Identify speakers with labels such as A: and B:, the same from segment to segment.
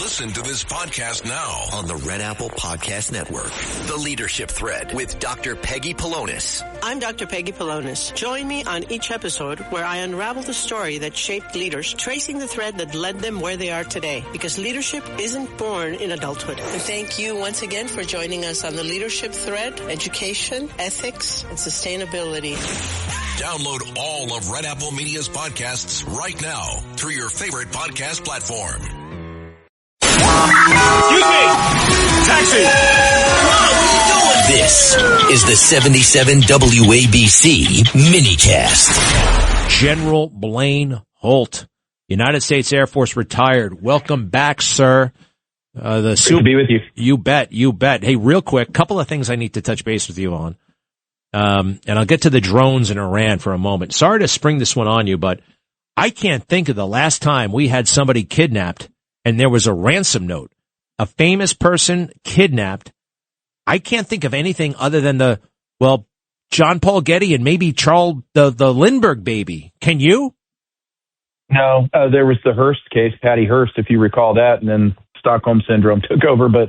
A: Listen to this podcast now
B: on the Red Apple Podcast Network. The Leadership Thread with Dr. Peggy Polonis.
C: I'm Dr. Peggy Polonis. Join me on each episode where I unravel the story that shaped leaders, tracing the thread that led them where they are today. Because leadership isn't born in adulthood. And thank you once again for joining us on the Leadership Thread, education, ethics, and sustainability.
A: Download all of Red Apple Media's podcasts right now through your favorite podcast platform.
B: Taxi! This is the 77 WABC minicast.
D: General Blaine Holt, United States Air Force retired. Welcome back, sir.
E: Great to be with you.
D: You bet. Hey, real quick, couple of things I need to touch base with you on. And I'll get to the drones in Iran for a moment. Sorry to spring this one on you, but I can't think of the last time we had somebody kidnapped and there was a ransom note. A famous person kidnapped. I can't think of anything other than John Paul Getty and maybe Charles, the Lindbergh baby. Can you?
E: No, there was the Hearst case, Patty Hearst, if you recall that, and then Stockholm Syndrome took over. But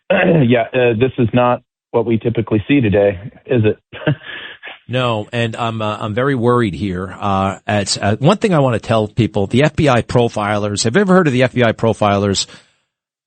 E: this is not what we typically see today, is it?
D: No, and I'm very worried here. One thing I want to tell people: the FBI profilers. Have you ever heard of the FBI profilers?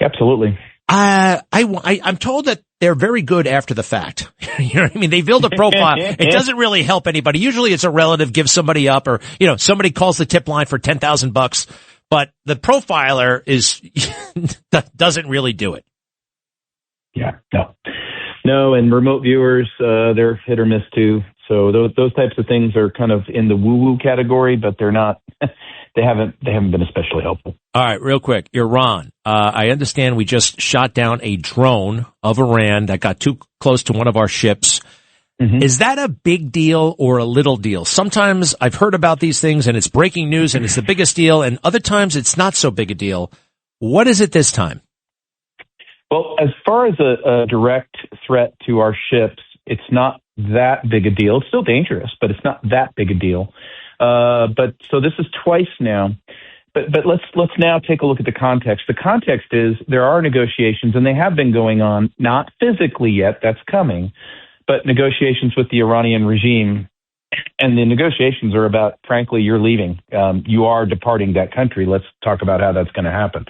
E: Absolutely.
D: I'm told that they're very good after the fact. You know what I mean? They build a profile. It doesn't really help anybody. Usually it's a relative gives somebody up or, somebody calls the tip line for $10,000, but the profiler doesn't really do it.
E: Yeah, no. And remote viewers, they're hit or miss too. So those types of things are kind of in the woo-woo category, but they're not, they haven't been especially helpful.
D: All right, real quick. Iran. I understand we just shot down a drone of Iran that got too close to one of our ships. Mm-hmm. Is that a big deal or a little deal? Sometimes I've heard about these things and it's breaking news and it's the biggest deal, and other times it's not so big a deal. What is it this time?
E: Well, as far as a direct threat to our ships, it's not that big a deal. It's still dangerous, but it's not that big a deal. But so this is twice now. But let's now take a look at the context. The context is there are negotiations, and they have been going on, not physically yet, that's coming, but negotiations with the Iranian regime. And the negotiations are about, frankly, you're leaving. You are departing that country. Let's talk about how that's going to happen.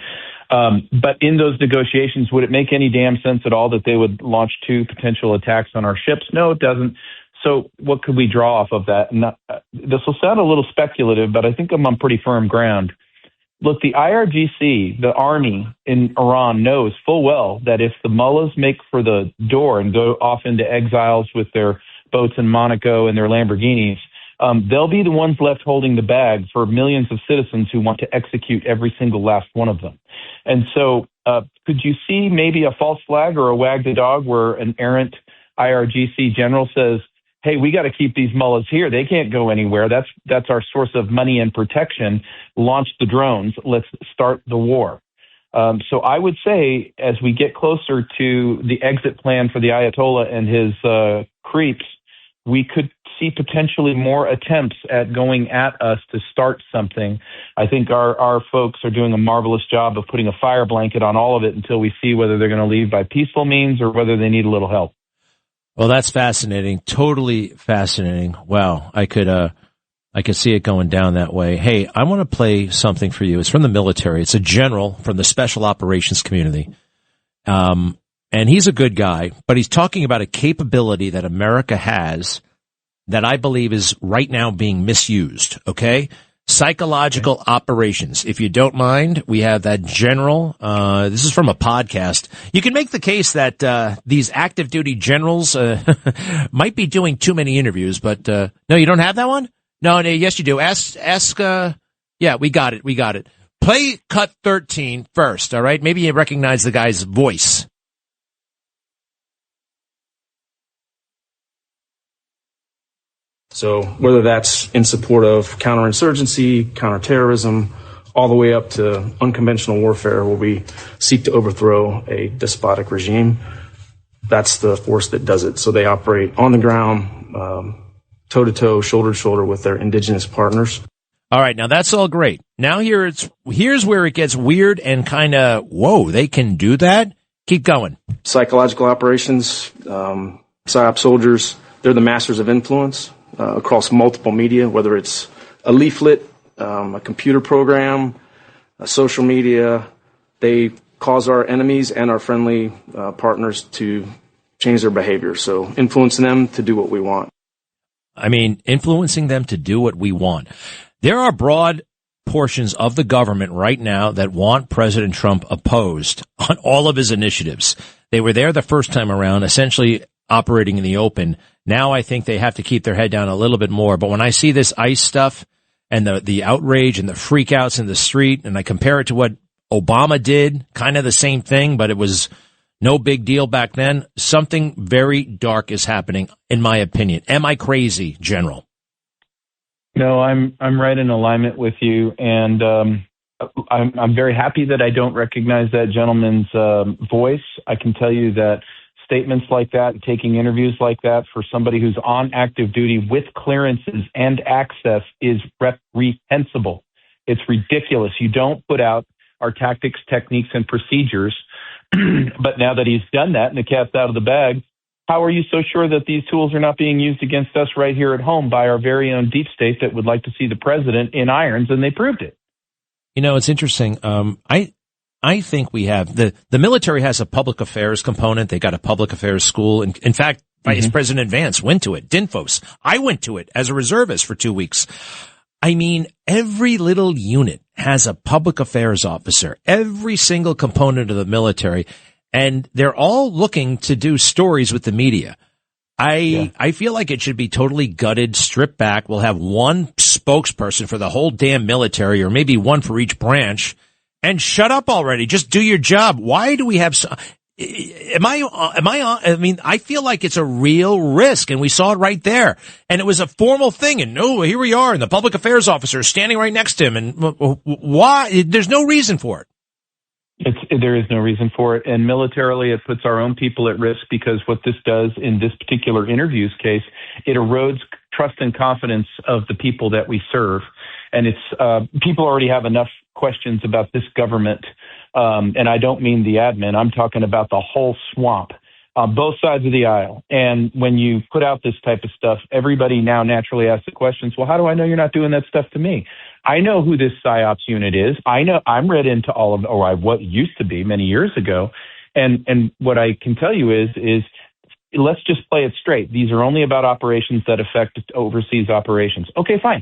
E: But in those negotiations, would it make any damn sense at all that they would launch 2 potential attacks on our ships? No, it doesn't. So what could we draw off of that? This will sound a little speculative, but I think I'm on pretty firm ground. Look, the IRGC, the army in Iran, knows full well that if the mullahs make for the door and go off into exiles with their boats in Monaco and their Lamborghinis, they'll be the ones left holding the bag for millions of citizens who want to execute every single last one of them. And so could you see maybe a false flag or a wag the dog where an errant IRGC general says, hey, we got to keep these mullahs here. They can't go anywhere. That's our source of money and protection. Launch the drones. Let's start the war. So I would say as we get closer to the exit plan for the Ayatollah and his creeps, we could see potentially more attempts at going at us to start something. I think our folks are doing a marvelous job of putting a fire blanket on all of it until we see whether they're going to leave by peaceful means or whether they need a little help.
D: Well, that's fascinating. Totally fascinating. Wow. I could see it going down that way. Hey, I want to play something for you. It's from the military. It's a general from the special operations community. And he's a good guy, but he's talking about a capability that America has that I believe is right now being misused. Okay. Psychological operations. If you don't mind, we have that general. This is from a podcast. You can make the case that these active duty generals might be doing too many interviews, but no, you don't have that one? No, yes, you do. Ask. Yeah, we got it. Play cut 13 first. All right. Maybe you recognize the guy's voice.
F: So whether that's in support of counterinsurgency, counterterrorism, all the way up to unconventional warfare where we seek to overthrow a despotic regime, that's the force that does it. So they operate on the ground, toe-to-toe, shoulder-to-shoulder with their indigenous partners.
D: All right, now that's all great. Now here's where it gets weird and kind of, whoa, they can do that? Keep going.
F: Psychological operations, PSYOP soldiers, they're the masters of influence across multiple media, whether it's a leaflet, a computer program, a social media. They cause our enemies and our friendly partners to change their behavior. So influencing them to do what we want.
D: I mean, influencing them to do what we want. There are broad portions of the government right now that want President Trump opposed on all of his initiatives. They were there the first time around, essentially operating in the open. Now I think they have to keep their head down a little bit more. But when I see this ICE stuff and the outrage and the freakouts in the street, and I compare it to what Obama did, kind of the same thing, but it was no big deal back then, something very dark is happening, in my opinion. Am I crazy, General?
E: No, I'm right in alignment with you, and I'm very happy that I don't recognize that gentleman's voice. I can tell you that statements like that, taking interviews like that for somebody who's on active duty with clearances and access is reprehensible. It's ridiculous. You don't put out our tactics, techniques, and procedures. But now that he's done that and the cat's out of the bag, how are you so sure that these tools are not being used against us right here at home by our very own deep state that would like to see the president in irons, and they proved it?
D: You know, it's interesting. I think we have the military has a public affairs component. They got a public affairs school. In fact, Vice President Vance went to it. Dinfos. I went to it as a reservist for 2 weeks. I mean, every little unit has a public affairs officer, every single component of the military, and they're all looking to do stories with the media. I feel like it should be totally gutted, stripped back. We'll have one spokesperson for the whole damn military, or maybe one for each branch, and shut up already. Just do your job. Why do we have I mean, I feel like it's a real risk, and we saw it right there. And it was a formal thing, and here we are, and the public affairs officer is standing right next to him. And why? There's no reason for it.
E: There is no reason for it. And militarily, it puts our own people at risk, because what this does in this particular interview's case, it erodes trust and confidence of the people that we serve. And people already have enough questions about this government. And I don't mean the admin. I'm talking about the whole swamp on both sides of the aisle. And when you put out this type of stuff, everybody now naturally asks the questions, well, how do I know you're not doing that stuff to me? I know who this PSYOPs unit is. I know I'm read into all of, or what used to be many years ago. And what I can tell you is let's just play it straight. These are only about operations that affect overseas operations. Okay, fine.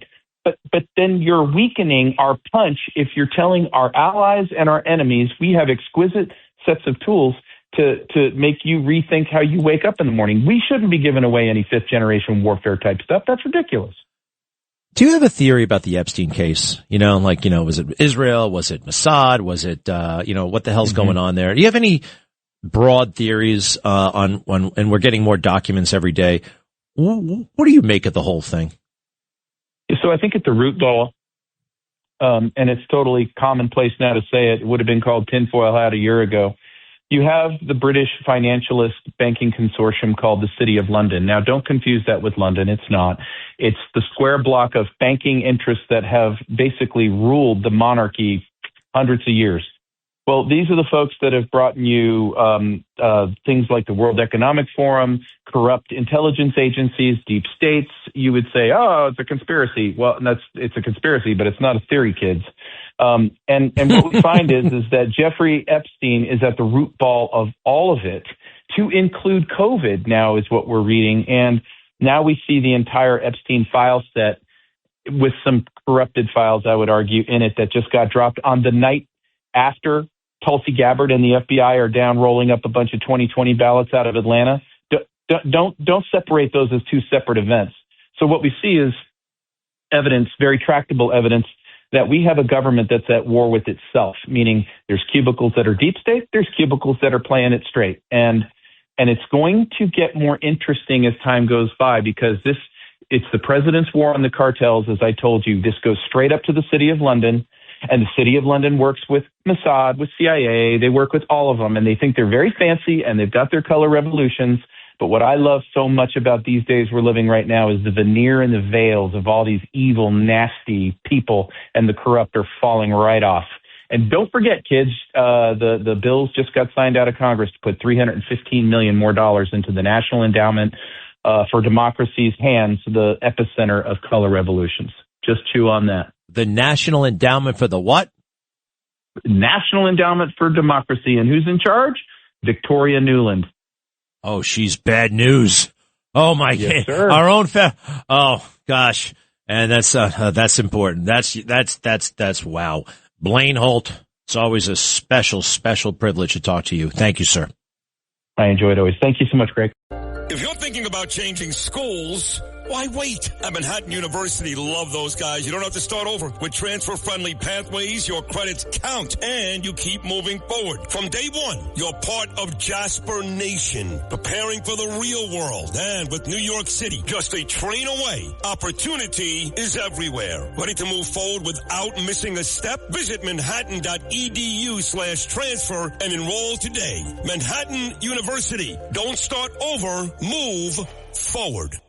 E: But then you're weakening our punch if you're telling our allies and our enemies we have exquisite sets of tools to make you rethink how you wake up in the morning. We shouldn't be giving away any fifth-generation warfare type stuff. That's ridiculous.
D: Do you have a theory about the Epstein case? Was it Israel? Was it Mossad? Was it, what the hell's going on there? Do you have any broad theories on and we're getting more documents every day? What do you make of the whole thing?
E: So I think at the root ball, and it's totally commonplace now to say it would have been called tinfoil hat a year ago, you have the British financialist banking consortium called the City of London. Now, don't confuse that with London. It's not. It's the square block of banking interests that have basically ruled the monarchy hundreds of years. Well, these are the folks that have brought you things like the World Economic Forum, corrupt intelligence agencies, deep states. You would say, oh, it's a conspiracy. Well, it's a conspiracy, but it's not a theory, kids. And what we find is that Jeffrey Epstein is at the root ball of all of it, to include COVID now is what we're reading. And now we see the entire Epstein file set with some corrupted files, I would argue, in it that just got dropped on the night after Tulsi Gabbard and the FBI are down rolling up a bunch of 2020 ballots out of Atlanta. Don't separate those as two separate events. So what we see is evidence, very tractable evidence, that we have a government that's at war with itself, meaning there's cubicles that are deep state, there's cubicles that are playing it straight. And it's going to get more interesting as time goes by, because it's the president's war on the cartels, as I told you. This goes straight up to the City of London. And the City of London works with Mossad, with CIA. They work with all of them, and they think they're very fancy, and they've got their color revolutions. But what I love so much about these days we're living right now is the veneer and the veils of all these evil, nasty people and the corrupt are falling right off. And don't forget, kids, the bills just got signed out of Congress to put $315 million more into the National Endowment for Democracy's hands, the epicenter of color revolutions. Just chew on that.
D: The National Endowment for the what?
E: National Endowment for Democracy. And who's in charge? Victoria Nuland.
D: Oh, she's bad news. Oh, my
E: yes,
D: God.
E: Sir.
D: Our own oh, gosh. And that's important. That's wow. Blaine Holt, it's always a special privilege to talk to you. Thank you, sir.
E: I enjoy it always. Thank you so much, Greg.
G: If you're thinking about changing schools, why wait? At Manhattan University, love those guys. You don't have to start over. With transfer-friendly pathways, your credits count, and you keep moving forward. From day one, you're part of Jasper Nation, preparing for the real world. And with New York City just a train away, opportunity is everywhere. Ready to move forward without missing a step? Visit manhattan.edu/transfer and enroll today. Manhattan University. Don't start over, move forward.